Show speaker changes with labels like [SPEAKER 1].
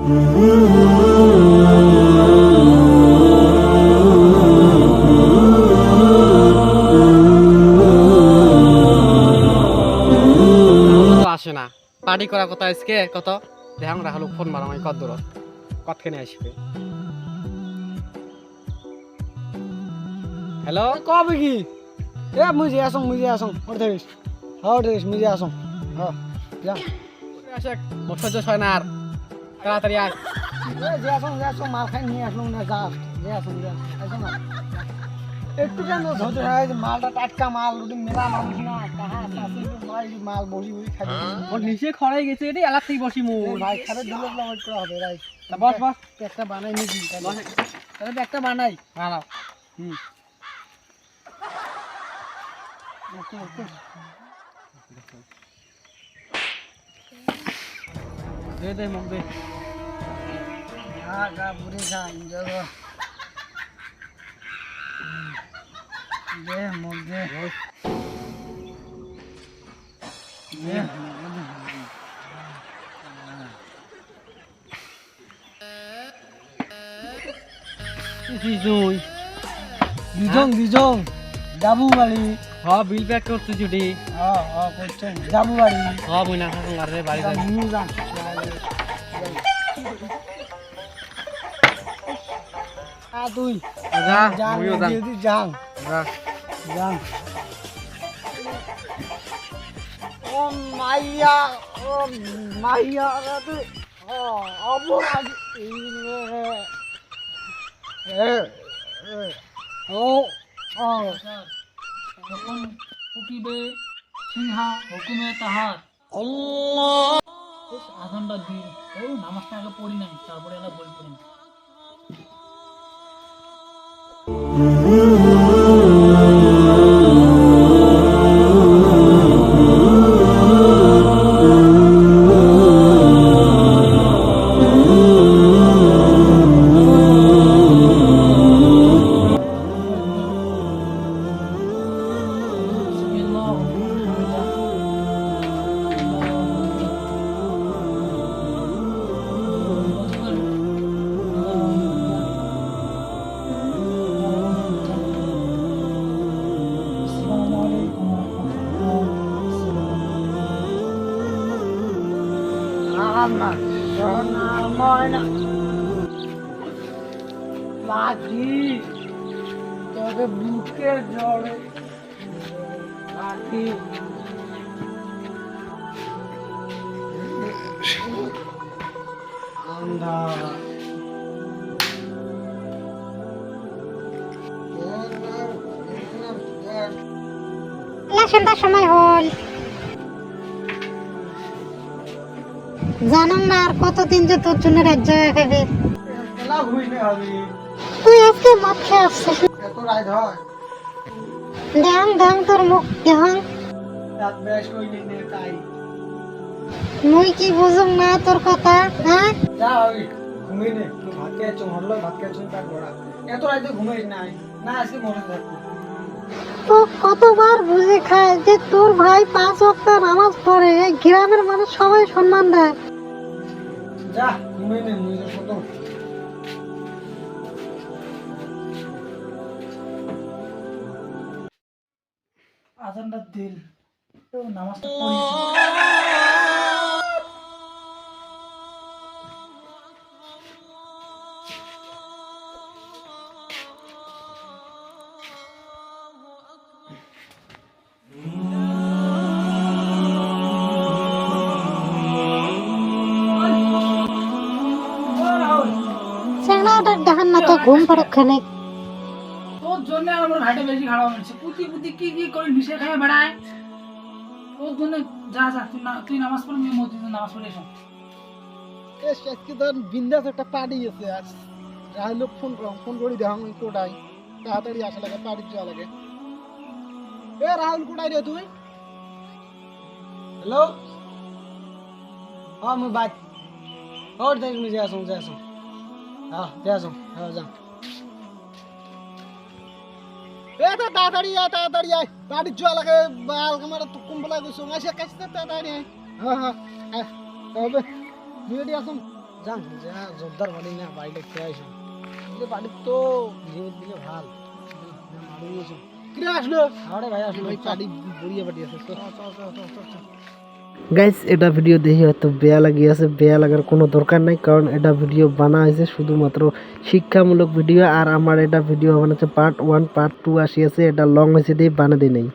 [SPEAKER 1] আসে না পার্টি করা কথা আজকে কত দেখাম রাখলো ফোন মারাম কত দূর কতখানি আসবে হ্যালো
[SPEAKER 2] কবে কি এ মুই যে আসং ওর দেখিস মুই যে আসং হ্যাঁ যা
[SPEAKER 1] আসে মোট সহ্য হয় না আর তাড়াতাড়ি আয়
[SPEAKER 2] যে আসং মাল খাই নিয়ে আসলাম না যা যে আসং না একটু কেন ধরতে হয় মালটা টাটকা মাল মেলা মানুষ না কাহা মাল বসি খাবি
[SPEAKER 1] ওর নিচে খড়াই গেছে এটি এলাক থেকে বসি মু
[SPEAKER 2] ভাই খাবে দিলে করতে হবে ভাই
[SPEAKER 1] বস বস
[SPEAKER 2] একটা বানাই নিবি তাহলে একটা বানাই
[SPEAKER 1] বানাও দে দে মুখ দে
[SPEAKER 2] গা বুড়ি যা ইঞ্জয় দে মুখ দে দিজং যাবো বাড়ি
[SPEAKER 1] বিল প্যাক করতে ছুটি
[SPEAKER 2] করছেন যাবো বাড়ি
[SPEAKER 1] মুই না থাকুন আর বাড়ি যাই
[SPEAKER 2] নিয়ে যান তুই
[SPEAKER 1] যা
[SPEAKER 2] যান
[SPEAKER 1] মুইও যাই
[SPEAKER 2] যান
[SPEAKER 1] যা
[SPEAKER 2] যান ও মাইয়া তুই অপরাধ
[SPEAKER 3] যখন ফুকিবে সিংহা হুকুমে তাহার আধনটা দিন ও নামাজটা আগে পড়ি নাই তারপরে এলা বই পড়ি না
[SPEAKER 2] তোকে বুকের জলে রাখি
[SPEAKER 4] সন্ধ্যার সময় হল জানাম না আর কতদিন যে তোর জন্য রাজ্য হয়ে খাবে তুই আজকে মদ খেয়ে আসছিস
[SPEAKER 2] এত রাত হয়
[SPEAKER 4] দেখাং তোর মুখ দেখাং
[SPEAKER 2] রাত বেশ কইলি নে তাই
[SPEAKER 4] মুই কি বুঝুম না তোর কথা হ্যাঁ
[SPEAKER 2] যা ওই ঘুমিয়ে নে তুই ভাত খেয়েছ হলো ভাত খেয়েছ তার ঘোড়া এত রাতে ঘুমাইস নাই না আজকে মনে থাকবো
[SPEAKER 4] তো কতবার বুঝে খায় যে তোর ভাই 5 ওয়াক্ত নামাজ পড়ে এই গ্রামের মানুষ সবাই সম্মান দেয়
[SPEAKER 2] যা ঘুমিয়ে নে মুই তো কত
[SPEAKER 3] আজানটা দিল তো নামাজটা পড়ি
[SPEAKER 4] চেংড়াটা দেখান না তো ঘুম পড়ে
[SPEAKER 3] তোর জন্য আমার ভাইটা বেশি খারাপ হচ্ছে পুতি কি করে নিশে খেয়ে বেড়ায় তোর জন্য যা তুই নামাজ পড়ে আমি মসজিদে নামাজ পড়ে এসো
[SPEAKER 2] আজকে ধর বিন্দাস একটা পার্টি আছে আজ রাহুল ফোন করি দেখাম কোটাই তাড়াতাড়ি আসা লাগে পার্টি যাওয়া লাগে এ রাহুল কোটাই রে তুই হ্যালো মুই বাইক ওর দেখ মুই যাই আসুন হ্যাঁ যাই আসুন হ্যাঁ যা এ তাড়াতাড়ি আয় পার্টি যাওয়া লাগে বাল আমার তো কুম্বলা গেছো আসে কাছে তাড়াতাড়ি আয় হ্যাঁ তবে ভিডিও আসুন যাম যা জোরদার বাড়ি না বাড়িটা খেয়ে আসি বাড়ির তো জীবন দিলে ভাল কিরে আসলো আরে ভাই আসলো ভাই পাড়ি বড়িয়া বাড়ি আছে
[SPEAKER 5] গাইস এটা ভিডিও দেখে হয়তো বেয়া লাগিয়েছে, বেয়া লাগার কোনো দরকার নাই, কারণ এটা ভিডিও বানা হয়েছে শুধুমাত্র শিক্ষামূলক ভিডিও। আর আমার এটা ভিডিও বানাচ্ছে পার্ট 1 পার্ট 2 আসিয়াছে, এটা লং হয়েছে দিয়ে বানা দিই নাই।